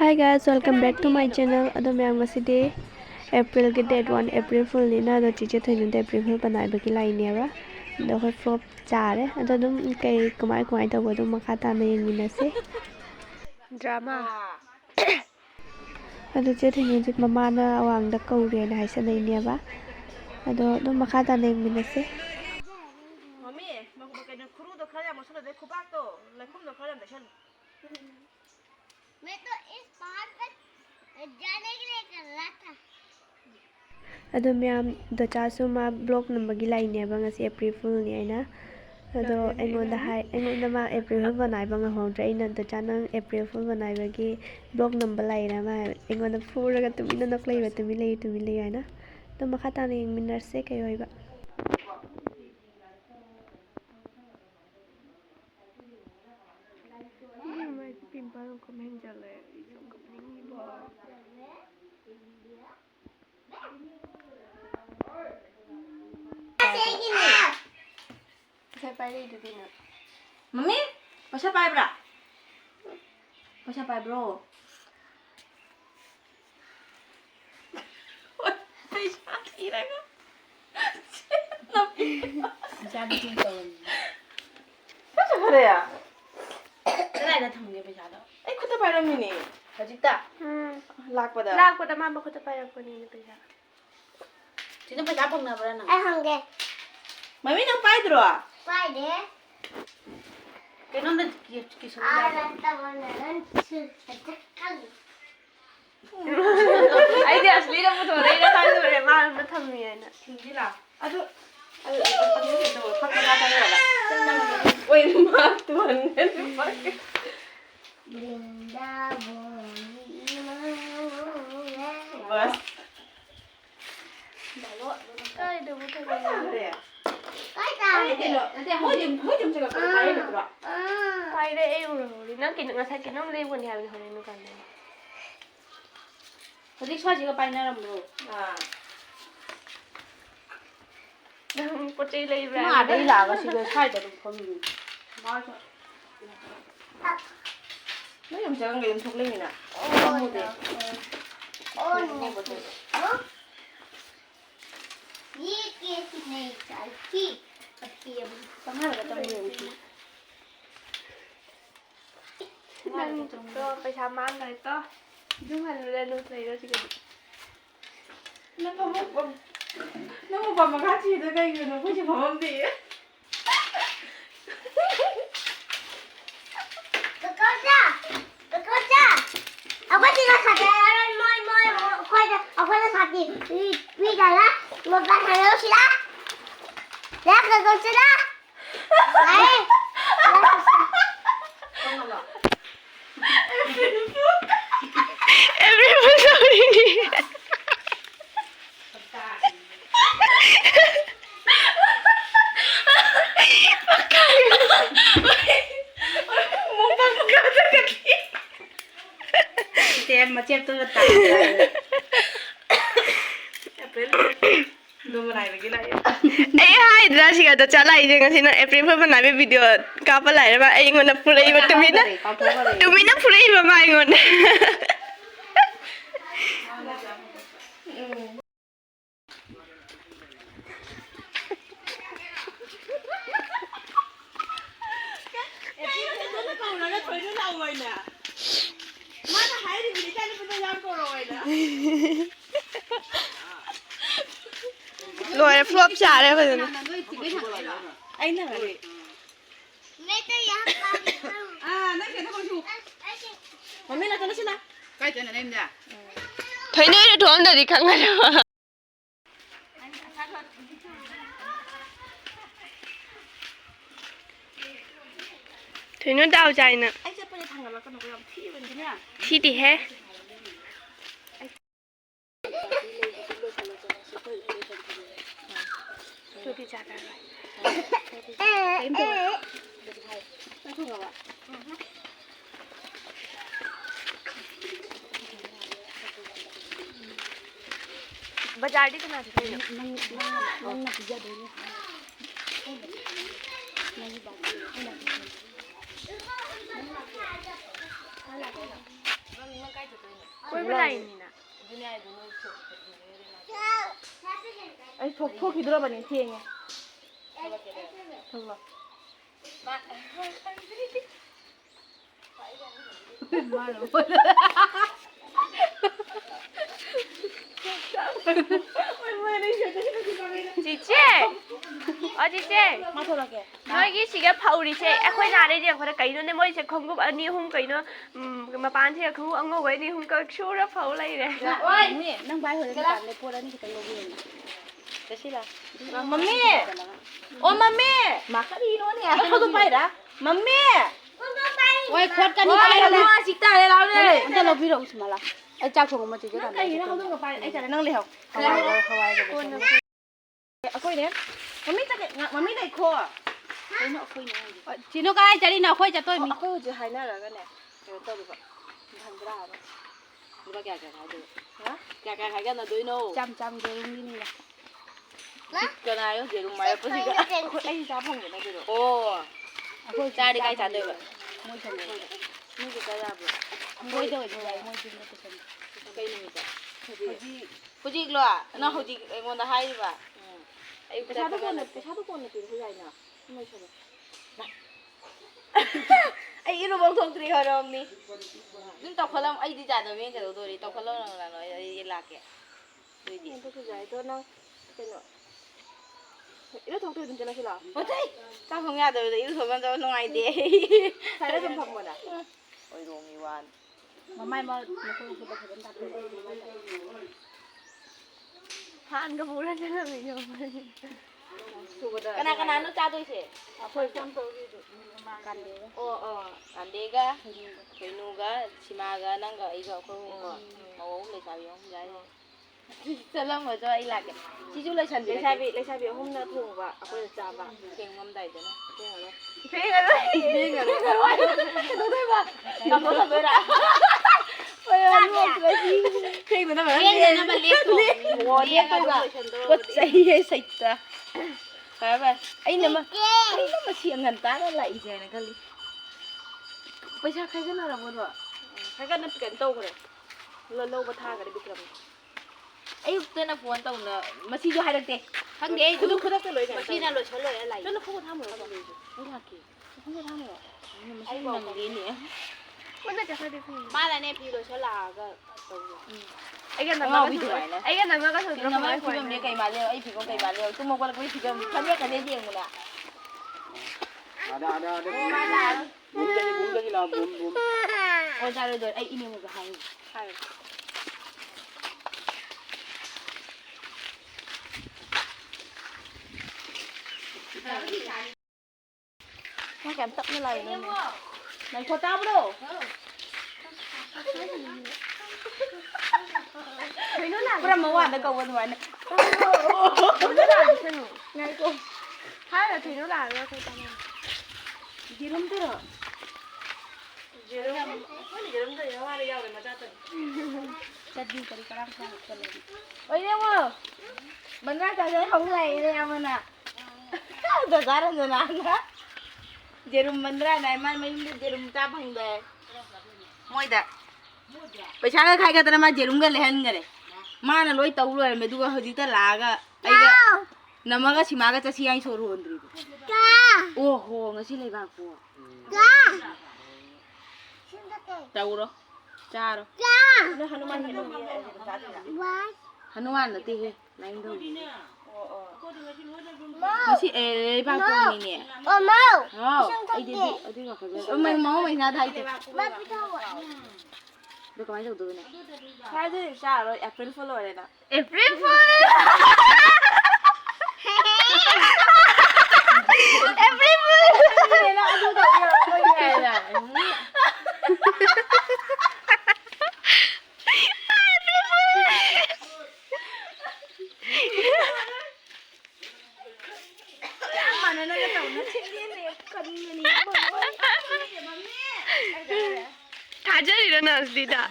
Hi guys, welcome back to my channel. Ado mayam ngasi April ke date 1 April Fool ni na do chiche thoin de April Fool banai ba ki lai ne ra. Do khoi flop chare. Ado dum kai kamai taw dum makha ta na yeng min se. Drama. Ado che thoin jik mama na awang da kau re na hai sa nei ne ba. Ado dum makha ta na yeng min se. Mami, mau pakai nak kuru dah kerja, masalah deh kubak tu, lekum dah kerja dah shen. मैं तो इस पहाड़ पर जाने के लिए कर रहा था। Ado mayam do cha su ma blog number gi lai ne ba ngasi April Fool ni ai na. Ado engon da ma April Fool banai ba nga hong drai na do cha nang April Fool banai ba gi blog number lai na ma engon da fu ra ga tu min na klai ba tu mi lai ai na. To makha ta ne min nar se kai hoi ba. Pimple comment jale isang kapning ba. Saya pai itu dina. Mami, pasal apa bra? Pasal apa bro? Pasal kira kan? Jadi cinta. Pasal apa ya? Kenapa dah thang dia pasal tu? Kau tu pada mini, hajik tak? Lak pada. Lak pada mama ko ta pai ko ni pesa. Sini pasal apa nak berana? हंगे Mami nak pai tu ah? Pi they Kenapa dah kisah? आरता बनन चकल Ai dia asli dah betul. Ai dah kan tu ma ma tham ni ai na. Tinggi lah. Aduh itu pakai kata ni lah. Woi mak tuan kan pakai. वृंदा Bas. Ai dah betul. Ada ya? काय काम Nanti hujung cakap pakai itu bro. Pai deh ai uru. Nang kin ngasai kin nang lebon ya ni hone nu kan. Tadi suara juga pakai naram bro. Nang putih lai bra. Mak ada ilah kasi gue saya dah lupa ni. Mak. Ni yang jangan gayung thuk lagi na. Kamu deh. ओ Ini betul. ये कैसी नहीं चलती पत्ती अब Tengah ada tamu yang itu. Nang to pai sama ngai to. Jung han le nu sai ro chi ke. Nama bapa kasih itu kayak gitu, aku cuma mandi. Bekerja aku tidak sadar moi aku dah sakit dah lah mau pasang sih lah dah bekerja lah Everyone sorry ni. Tiap macam tu tak. April, dua hari lagi lah ya. Ai hai dra si ga to chala ai jeng sin April Fool banai video ka pa lai ba ai ngon na pulai ba tumi na pulai ba mai ngon. Loi flop cha đấy bây giờ. Anh nào vậy? मैं तो यहाँ Nak kita kau cu. Mami nak kena sini. Kau jangan nem dah. Thấy nơi nó thốn rồi thì khăng ngay đâu. Thấy nó đau dài nè. Anh sẽ phải thằng nào con nó làm thi bên thế nào? Thi thì hết. Tôi đi trả ra rồi. Em tu. Anh tu ngapa? Bazar đi cái nào thì thôi. Nang nak kerja dulu. Nang bagus. ꯀꯣꯏꯕ ꯂꯥꯛꯏꯅꯤꯅ ꯑꯩ ꯊꯣꯛꯈꯤꯗ꯭ꯔꯕꯅꯤ ꯊꯦꯡꯉꯦ ꯊꯣꯛꯂꯛ ꯆꯤꯆꯦ ꯆꯤꯆꯦ ꯅꯣꯏꯒꯤ ꯁꯤꯒ ꯐꯧꯔꯤꯁꯦ ꯑꯩꯈꯣꯏ ꯅꯥꯔꯦꯗꯤ ꯑꯩꯈꯣꯏꯗ ꯀꯩꯅꯣꯅꯦ ꯃꯣꯏꯁꯦ ꯈꯣꯡꯎꯞ 2 3 ꯀꯩꯅꯣ ꯃꯄꯥꯟꯁꯤꯗ ꯈꯣꯡꯎꯞ ꯑꯉꯧꯕ 2 3 ꯁꯨꯔ ꯐꯧ ꯂꯩꯔꯦ ꯅꯪ ꯚꯥꯏ ꯍꯣꯏ ꯗꯨꯀꯥꯟꯗ ꯄꯣꯠ 2 ꯈꯤꯇꯪ ꯂꯧꯕꯤꯌꯨ ꯆꯠꯁꯤꯔ ꯃꯝꯃꯤ ꯑꯣ ꯃꯝꯃꯤ ꯃꯥ ꯀꯔꯤꯅꯣꯅꯦ ꯍꯧꯗꯣꯛ ꯄꯥꯏꯔ ꯃꯝꯃꯤ ꯍꯣꯏ ꯈꯣꯠꯀꯅꯤ ꯄꯥꯏꯔꯣ ꯆꯤꯛ ꯇꯥꯔꯦ ꯂꯥꯎꯅꯦ ꯑꯝꯇ ꯂꯧꯕꯤꯔꯛꯎ ꯁꯤꯃꯂꯥ ꯑꯩ ꯆꯥꯛ ꯊꯣꯡꯕ ꯃꯆꯤꯁꯦ ꯀꯥꯟꯗ ꯀꯩꯅꯣ ꯍꯧꯗꯣꯛ ꯄꯥꯏꯔ ꯑꯩ ꯆꯠꯂꯦ ꯅꯪ ꯂꯩꯍꯧ ꯍꯋꯥꯏꯒ ꯑꯩꯈꯣꯏꯅꯦ ꯃꯝꯃꯤ ꯂꯩꯈꯣ ꯀꯩꯅꯣ ꯑꯩꯈꯣꯏꯅꯦ ꯆꯤꯅꯣ ꯀꯥꯏ ꯆꯠꯂꯤꯅꯣ ꯑꯩꯈꯣꯏ ꯆꯠꯇꯣꯏ ꯃꯤ ꯑꯩꯈꯣꯏ ꯍꯧꯖꯤꯛ ꯍꯥꯏꯅꯔꯒꯅꯦ ꯀꯩꯅꯣ ꯇꯧꯔꯤꯕ ꯍꯟꯗ꯭ꯔꯥ ꯍꯥꯏꯕ ꯂꯨꯄꯥ ꯀꯌꯥ ꯍꯥꯏꯗꯣꯏꯕ ꯀꯌꯥ ꯍꯥꯏꯒꯅꯗꯣꯏꯅꯣ ꯆꯥꯝ ꯖꯦꯔꯨꯝꯒꯤꯅꯤꯅ ꯀꯅꯥꯌꯣ ꯖꯦꯔꯨꯝ ꯍꯥꯏꯔꯛꯄꯁꯤꯒ ꯑꯩ ꯆꯥ ꯐꯪꯗꯦꯅ ꯖꯦꯔꯨꯝ ꯑꯣ ꯑꯩꯈꯣꯏ ꯆꯥꯔꯗꯤ ꯀꯥꯏ ꯆꯥꯗꯣꯏꯕ ꯃꯣꯏ ꯊꯝꯃꯣꯏꯗ ꯃꯣꯏꯒꯤ ꯆꯥ ꯌꯥꯕ꯭ꯔꯣ ꯃꯣꯏꯗ ꯑꯣꯏꯗꯤ ꯌꯥꯏ ꯃꯣꯏꯗꯤ ꯀꯩ ꯅꯨꯃꯤꯠꯇ ꯍꯧꯖꯤꯛꯂꯣ ꯅꯪ ꯍꯧꯖꯤꯛ ꯑꯩꯉꯣꯟꯗ ꯍꯥꯏꯔꯤꯕ ꯄꯩꯁꯥꯗꯣ ꯀꯣꯟꯅ ꯄꯤꯔꯁꯨ ꯌꯥꯏꯅ ꯂꯣꯏꯁꯜꯂꯣ ꯑꯩ ꯏꯔꯨꯕꯧ ꯊꯣꯛꯇ꯭ꯔꯤ ꯈꯔꯝꯅꯤ ꯑꯗꯨꯝ ꯇꯧꯈꯠꯂꯝ ꯑꯩꯗꯤ ꯆꯥꯗꯕ ꯌꯦꯡ ꯀꯩꯗꯧꯗꯣꯔꯤ ꯇꯧꯈꯠꯂꯝꯅꯣ ꯑꯩ ꯂꯥꯛꯀꯦ ꯑꯗꯨꯏꯗꯤ ꯑꯗꯨꯁꯨ ꯌꯥꯏꯗꯣ ꯅꯪ ꯀꯩꯅꯣ 이래 더 어떻게 된다 싫어. 어때? 짬뽕 해야 돼. 이래 더면 더 농아이디. 살려 좀 먹어라. 어이 롱이완. 엄마 뭐 먹고 싶어 그런다. 한가 몰라잖아요. 그나 너 짜도 있어. 앞에 좀 떠기도. 간대가. 간대가. 그누가 치마가 난가 이거 그거. 오늘 자비 혼자해. ꯆꯠꯂꯝꯃꯣꯏꯗꯣ ꯑꯩ ꯂꯥꯛꯀꯦ ꯁꯤꯁꯨ ꯂꯣꯏꯁꯟꯕꯤ ꯂꯩꯁꯥꯕꯤ ꯑꯍꯨꯝꯅ ꯊꯣꯡꯕ ꯑꯩꯈꯣꯏꯅ ꯆꯥꯕ ꯊꯦꯡꯉꯝꯗꯥꯏꯗꯅ ꯐꯦꯡꯉꯔꯣꯏ ꯀꯩꯗꯧꯗꯣꯏꯕ ꯀꯥꯡꯍꯧ ꯊꯝꯗꯣꯏꯔꯥ ꯐꯦꯡꯗꯅꯕ ꯂꯦꯞꯇꯣꯏꯕ ꯄꯣꯠ ꯆꯩ ꯁꯩꯇ ꯐꯔꯦ ꯑꯩꯅ ꯃꯁꯤ ꯉꯟꯇꯥꯅ ꯂꯥꯛꯏꯁꯦ ꯍꯥꯏꯅ ꯈꯜꯂꯤ ꯄꯩꯁꯥ ꯈꯥꯏꯒꯠꯅꯔꯕꯣꯗꯣ ꯈꯥꯏꯒꯠꯅ ꯀꯩꯅꯣ ꯇꯧꯈ꯭ꯔꯦ ꯂꯧꯕ ꯊꯥꯈ꯭ꯔꯦ ꯕꯤꯀ꯭ꯔꯝ ꯑꯌꯨꯛꯇꯅ ꯐꯣꯟ ꯇꯧꯅ ꯃꯁꯤꯁꯨ ꯍꯥꯏꯔꯛꯇꯦ ꯈꯪꯗꯦ ꯑꯩ ꯈꯨꯗꯛꯇ ꯂꯣꯏ ꯃꯁꯤꯅ ꯂꯣꯏꯁꯜꯂꯣꯏꯔ ꯂꯥꯛꯏ ꯆꯠꯂꯣ ꯐꯣꯟ ꯊꯝꯃꯨꯔꯣ ꯑꯩ ꯂꯥꯛꯀꯦ ꯐꯣꯟ ꯊꯝꯃꯨꯔꯣ ꯑꯩ ꯅꯪꯒꯦꯅꯦ ꯄꯨꯟꯅ ꯆꯠꯈ꯭ꯔꯗꯤ ꯐꯩ ꯃꯥꯅꯅꯦ ꯐꯤ ꯂꯣꯏꯁꯜꯂꯛꯑꯒ ꯇꯧꯕ ꯑꯩꯒ ꯅꯪꯒ ꯁꯨꯗ꯭ꯔꯣ ꯅꯪꯒꯤ ꯐꯤꯕꯝꯅꯦ ꯀꯩ ꯃꯥꯜꯂꯦ ꯑꯩ ꯐꯤꯕꯝ ꯀꯩ ꯃꯥꯜꯂꯦ ꯇꯨꯝ ꯍꯧꯒꯠꯂꯛꯄꯒꯤ ꯐꯤꯕꯝ ꯐꯅꯦꯛꯀꯅꯦ ꯌꯦꯡꯉꯨꯅ ꯑꯣ ꯆꯥꯔꯣꯏꯗꯣꯏ ꯑꯩ ꯏꯅꯦꯝꯒ ꯍꯥꯏꯌꯨ ꯃꯥ ꯀꯌꯥꯝ ꯇꯞꯅ ꯂꯥꯛꯏꯅꯣ ꯅꯪ ꯇꯥꯕ꯭ꯔꯣ ꯄꯨꯔꯥ ꯃꯋꯥꯗ ꯀꯧꯕ ꯑꯗꯨꯃꯥꯏꯅ ꯉꯥꯏꯀꯣ ꯍꯥꯏꯔ ꯊꯤꯅꯨ ꯂꯥꯛꯑꯒ ꯑꯩꯈꯣꯏ ꯇꯥꯃꯣ ꯌꯦꯔꯨꯝꯗꯔꯣ ꯌꯦꯔꯨꯝꯗ ꯌꯥꯎꯔꯦ ꯌꯥꯎꯔꯦ ꯃꯆꯥꯇ ꯆꯠꯗꯤ ꯀꯔꯤ ꯀꯔꯥꯡ ꯆꯠꯂꯗꯤ ꯑꯣꯏꯅꯦꯃꯣ ꯃꯟꯅꯥ ꯆꯥꯖꯦ ꯍꯧ ꯂꯩꯔꯦ ꯑꯃꯅ ꯗꯖꯥꯔꯟꯖꯅ ꯖꯦꯔꯨꯝ ꯃꯟꯗ꯭ꯔꯥꯅ ꯃꯥ ꯃꯌꯨꯝꯗ ꯖꯦꯔꯨꯝ ꯆꯥ ꯐꯪꯗꯦ ꯃꯣꯏꯗ ꯄꯩꯁꯥꯒ ꯈꯥꯏꯒꯗꯅ ꯃꯥ ꯖꯦꯔꯨꯝꯒ ꯂꯩꯍꯟꯒꯔꯦ ꯃꯥꯅ ꯂꯣꯏ ꯇꯧ ꯂꯣꯏꯔꯝꯃꯦ ꯑꯗꯨꯒ ꯍꯧꯖꯤꯛꯇ ꯂꯥꯛꯑꯒ ꯑꯩꯒ ꯅꯃꯒ ꯁꯤꯃꯥꯒ ꯆꯠꯁꯤ ꯍꯥꯏ ꯁꯣꯔ ꯍꯣꯟꯗ꯭ꯔꯤꯗꯣ ꯑꯣꯍꯣ ꯉꯁꯤ ꯂꯩꯕꯥꯛꯄꯣ ꯇꯧꯔꯣ ꯆꯥꯔꯣ ꯍꯅꯨꯃꯥꯟ ꯅꯠꯇꯦꯍꯦ ꯂꯥꯏꯅꯤꯡꯊꯧ ꯉꯁꯤ ꯂꯩꯕꯥꯛꯄꯣꯛꯅꯤꯅꯦ ꯑꯩꯗꯤ ꯑꯗꯨꯏ ꯋꯥꯈꯜ ꯃꯃꯥ ꯃꯩꯅꯥꯗ ꯍꯥꯏꯗꯦ ꯑꯗꯣ ꯀꯃꯥꯏꯅ ꯇꯧꯗꯣꯏꯅꯣ ꯐ꯭ꯔꯥꯏꯗꯦ ꯆꯥꯔꯔꯣꯏ ꯑꯦꯄ꯭ꯔꯤꯜ ꯐꯨꯜ ꯑꯣꯏꯔꯦꯅ April Fool! April 타절이라나 어디다?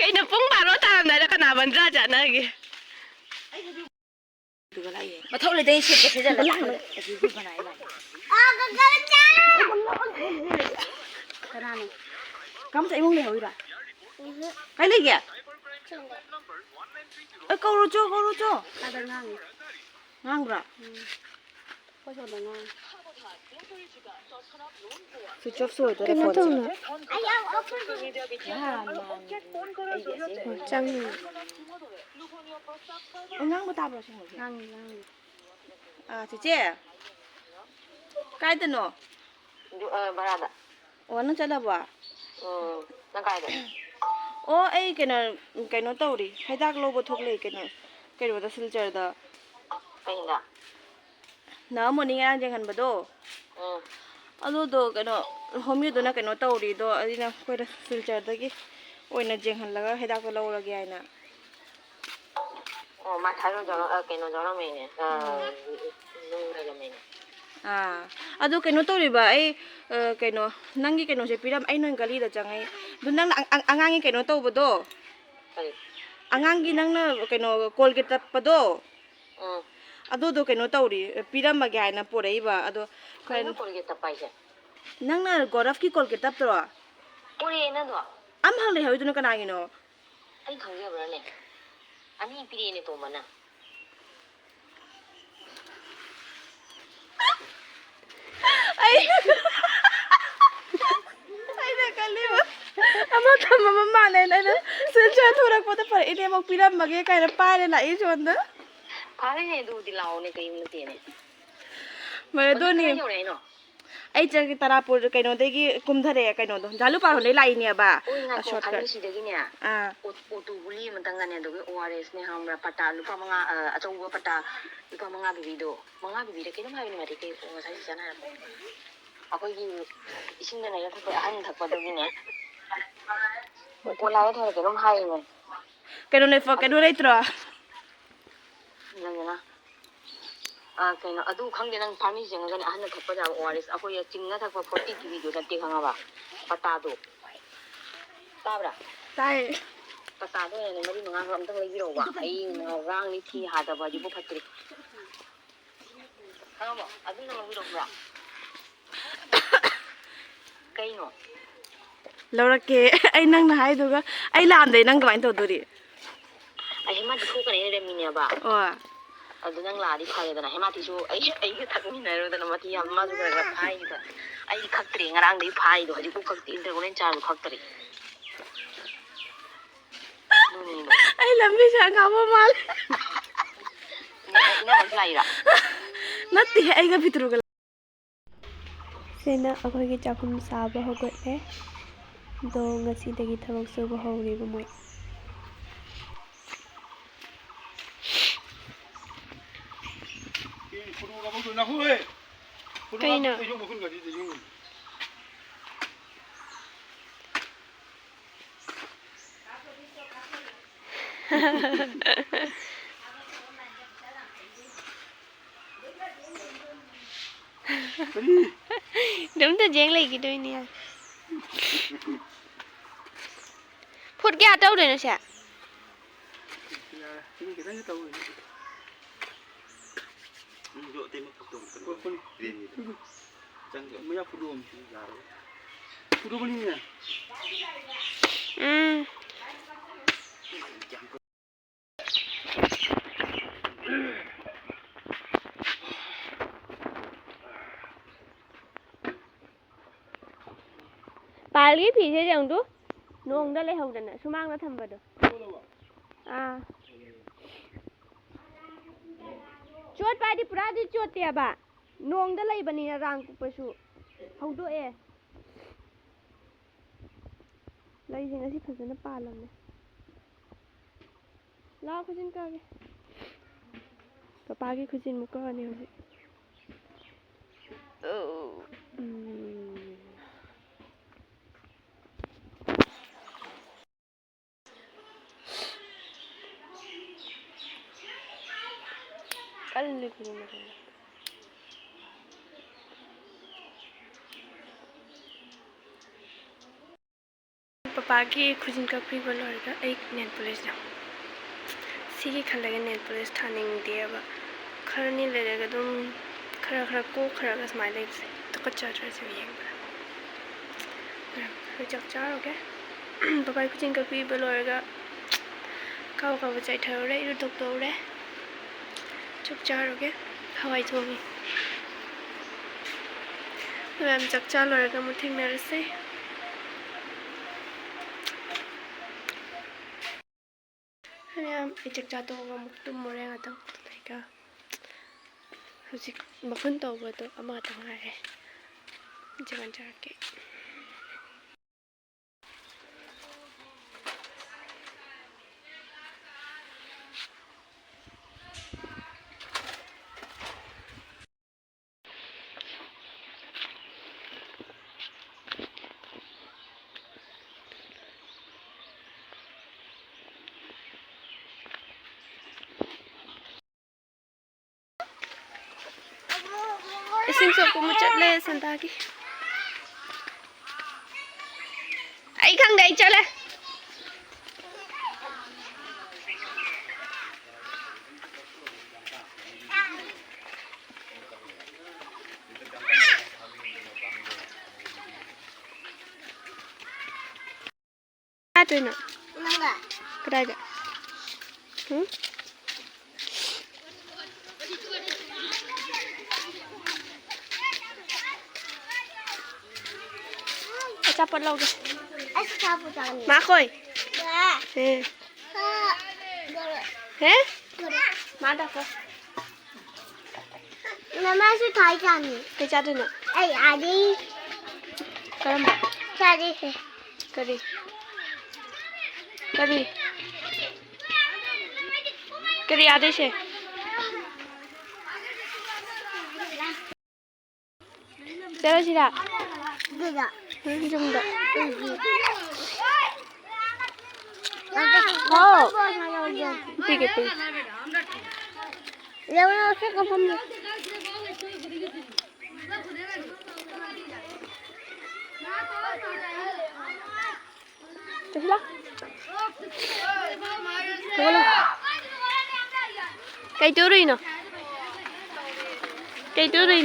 kayaknya pung baru tahu nada kenapa derajat lagi. Mathau le dai se ke se jala la ji ji banai ba gagal cha kana no Kamu sa imong lehoy ra. Kay lagi. Ay kau rojo. Ada ngang. Ngang ra. Ko so da ngang. Switch off so ito Kano to na? Ayaw, open mo. Chang. Ngang ba tabro siya mo? Ngang. Ah, cice. Kay no? Barada. O ano chala ba? Nagkaya. Oh, ay kano tawri. Hidak lo ba thok le kano da silchar da. Kaya Na mo ni nga jeng han ba do. Ado do kano homyo do na kano tawri do adina ko da silchar da gi oina jeng han laga hidak lo la gi aina. ma tharo jaro kano jaro mene. Nungre mene. Ah, ado kano tawri ba ay kano nangi kano se piram ay nang gali da jangai. Do nang angangi kano taw ba do. Angangi nang na kano Colgate pa do. Ado kano tawri piram ma gi aina porei ba ado Kano Colgate paise. nang na goraf ki Colgate tap tro. Puri na do. Am hang le hawi do na kanagi no. Ay khangge ne. Ani piri ne to mana. Ay na kaliwa. Ama tama mama na na silcha thorak pa ta par ine mo piram mage kai na pare la i jonda. Pare ne do dilao ne kai mu te ne. Mare do ni ai jagi tarapur kaino degi kumthare kaino do jalu par honai lai ne ba shortcut otu buli matanga ne do ORS ne hamra pata lupa manga achau pata lupa manga bibi do manga bibi de kino mai ni mari ke ngasai sana akoi gi ising na ya thak ahan thak pa do gi ne ko la ya thare ke rom hai ne kaino ne fa kaino lai tro na kayaknya aduh kang dia nang pami jangan kan anak thakpa jam ORS aku ya cingna thakpa 40 ki video jati khanga ba pata do tabra tai pata do ne mari manga ram tang lagi ro ba ai rang ni thi ha da ba ji bu phatri khanga ba adu na lagi ro ba kaino lorake ai nang na hai do ga ai lam dei nang kamain to duri ai hema di ko kan ne mi ne ba oh adu nang la di phale da na hema ti su ai ga thak mi na ro da na ma ti ya ma su ga phai da ai khaktre ngarang dei phai do ji ku khakti inter golen char khaktre ai lambi sa nga mo mal ina ma lai ra natti ai ga bitru ga Sena akhoi gi chakum saba hogotle. Do ngasi dagi thabak suba hori ba moi. Kaina. Đúng ta dán lại cái đôi nè. Phút gà đâu rồi nó sẽ. Pali phi thế chẳng chú nuông đã lấy hậu đần số mang nó thầm vào được chuột bài đi pura đi chuột tiệt bà nuông đã lấy bên này rang cũng phải su hậu đuôi lấy gì nó chỉ phải nó pa lắm này lao cái chân cao kìa papa cái chân một con này rồi Alli kuru na kaya. Papa की खुजिन का pre बोल और का एक nail police ना सीखी खल लगे नेल पुलिस थाने में दिया बा खरनी ले लेगा तुम खरा खरा को खरा का स्माइल तो कुछ चार्जर से भी ꯆꯥꯛ ꯆꯥꯔꯨꯒꯦ ꯕꯕꯥꯏ ꯈꯨꯖꯤꯟ ꯀꯛꯄꯤꯕ ꯂꯣꯏꯔꯒ ꯀꯥꯎ ꯀꯥꯎꯕ ꯆꯥꯏꯊꯔꯨꯔꯦ ꯏꯔꯨ ꯇꯣꯛꯇꯣꯛꯎꯔꯦ ꯆꯥꯛ ꯆꯥꯔꯨꯒꯦ ꯍꯋꯥꯏ ꯊꯣꯡꯉꯤ ꯃꯌꯥꯝ ꯆꯥꯛ ꯆꯥ ꯂꯣꯏꯔꯒ ꯑꯃꯨꯛ ꯊꯦꯡꯅꯔꯁꯦ ꯃꯌꯥꯝ ꯑꯩ ꯆꯥꯛ ꯆꯥ ꯇꯣꯛꯑꯒ ꯑꯃꯨꯛ ꯇꯨꯝꯃꯨꯔꯦ ꯉꯥꯛꯇꯪ ꯑꯗꯨꯒ ꯍꯧꯖꯤꯛ ꯃꯈꯨꯟ ꯇꯧꯕꯗꯣ ꯑꯃꯈꯛꯇ ꯉꯥꯏꯔꯦ ꯖꯒꯥꯟ ꯆꯥꯔꯛꯀꯦ ꯏꯁꯤꯡ ꯁꯣꯛꯄ ꯆꯠꯂꯦ ꯁꯟꯇꯥꯒꯤ ꯑꯩ ꯈꯪꯗꯦ ꯑꯩ ꯆꯠꯂꯦ ꯀꯗꯥꯏꯗꯅꯣ ꯀꯗꯥꯏꯗ अचापट लौगे मा खोई हे मा दाखो नमासु थाई जानी के जादोनो ए आदि करम सादे से करी करी करी आदे से चलो सिरा देगा जुमदा हां ठीक है ठीक लेवन से कम चला चलो कई तो रही ना कई तो रही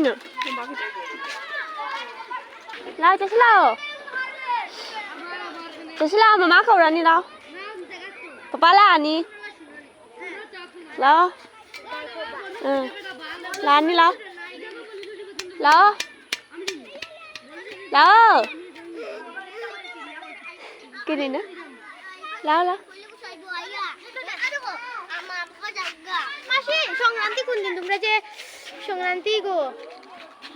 ना lao chesla mama khẩu ra ni lao papa la ni lao la ni lao cái gì nữa lao मासी संक्रांति कुन दिन तुमरा जे संक्रांति को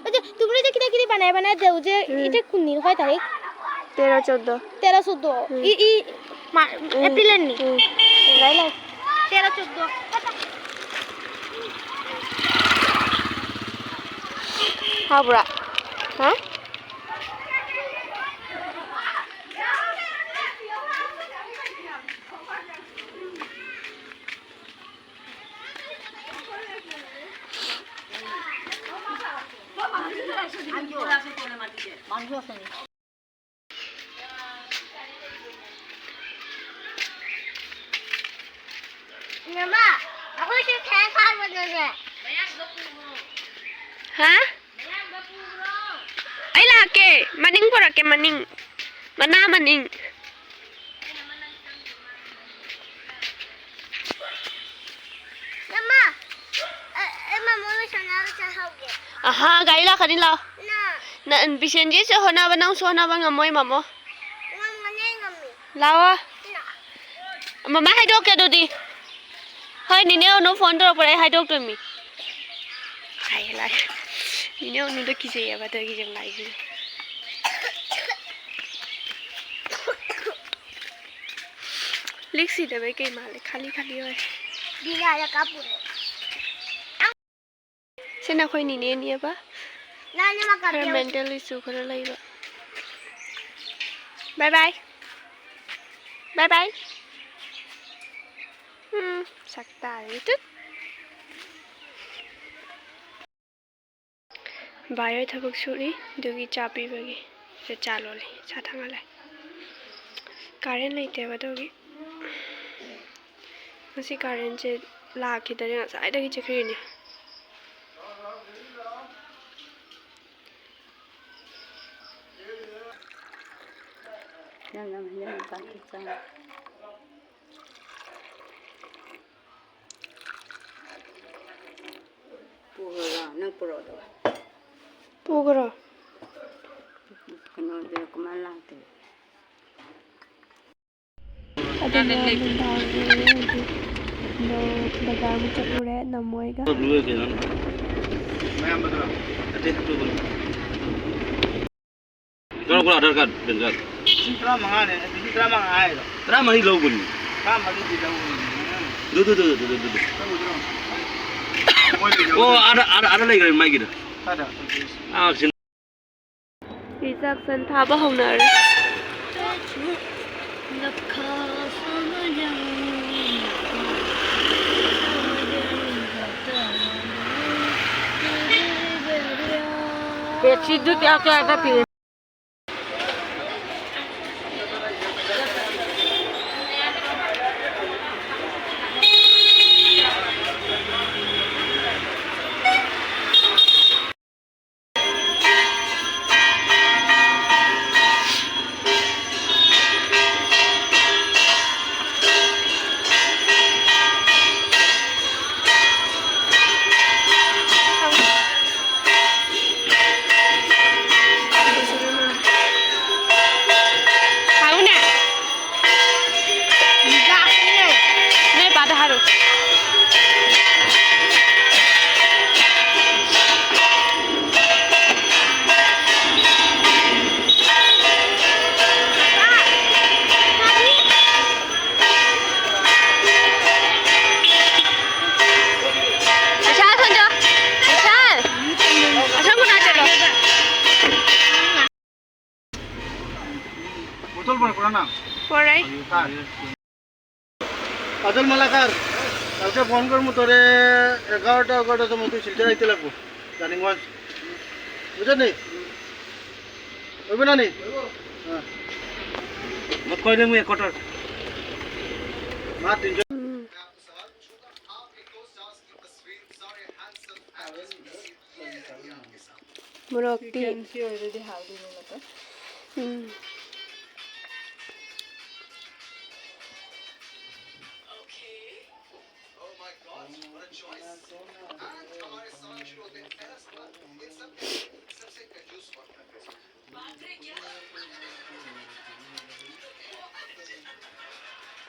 अजे तुमरा जे किता किती बनाय देउ जे इते कुन दिन होय तारीख 13 14 ई एप्रिल नि राइला 13 14 हाँ बुरा हाँ Mama, aku sih kayak apa nih? Hah? Ay laki, maning pura ke maning, mana maning. Mama, mama mau sana cahaya. Aha, gaya lah kan lah. Nah, Na bisen je so hona banang so hona bang amoy mamo. mana ngami? Lawa, Nah, mama hai dok ke dodi. Hai ni ne ono phone to pare hai dok to mi. Hai lai. Ni ne ono to kise ya bata ki jang lai ki. Liksi de bai kai male khali hoy. dia ada kapur. Sena khoi ni ne ba. Nah, ni makan Her dia. mental issue khara lai ba. Bye bye. Bye bye. Sakta itu. Bayar thabak suri dugi chapi bagi. Se chalo le, chathanga lai. Karen lai te ba dogi. Masi Karen je la ki dare na sai dagi chakri ni. Chang. Pura nang pura do. Pugro. Kano de kumala te. Ada miyam no bazar mu chatlure namoiga. Blue ke nan. Mayam badra. Ate tu bol. Kalau kau Aadhaar card dengar. Citra mangan ya, citra mangan aja loh. Terang mani lau bol. Kam lagi di jauh. Du. Oh ada lagi kan mai gitu. Ada. Ah sini. Rejection thaba hongnar. Bedsheet do क्या क्या आता फिर Botol mana kurang nak? Porai. Botol malakar. Kalau phone kor mutore 11 to mutu silja itu lagu. Running one. Betul ni? Betul ni? Mat kau ni mu kotor. Mat tinjo. Murokti.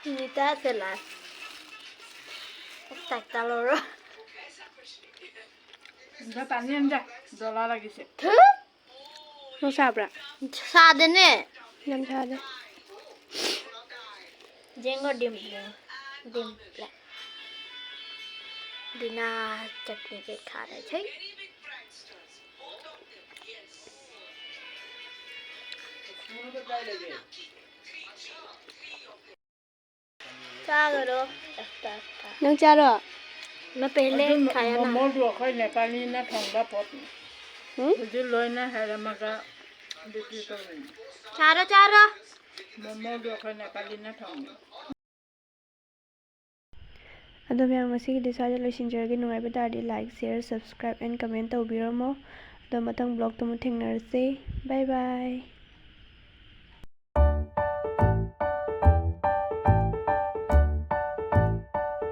Nita selas. Tak taloro. Dah tanya dah, dolar lagi sih. No sabra. Sade ne. Nam sade. Jengo dim black. बिना चटनी के खा रहे थे क्या करो Nang charo. मैं पहले खाया ना Mau dua kali Nepali na thong ba pot. Jadi loy na hari maka bikri tu. चारो चारो Mau dua kali Nepali na thong. Ado miyam masigi swaja loisinjarage nungai ba tardi like, share, subscribe and comment tawbiramo. Ado matang blog tumu thengnarase. Bye bye.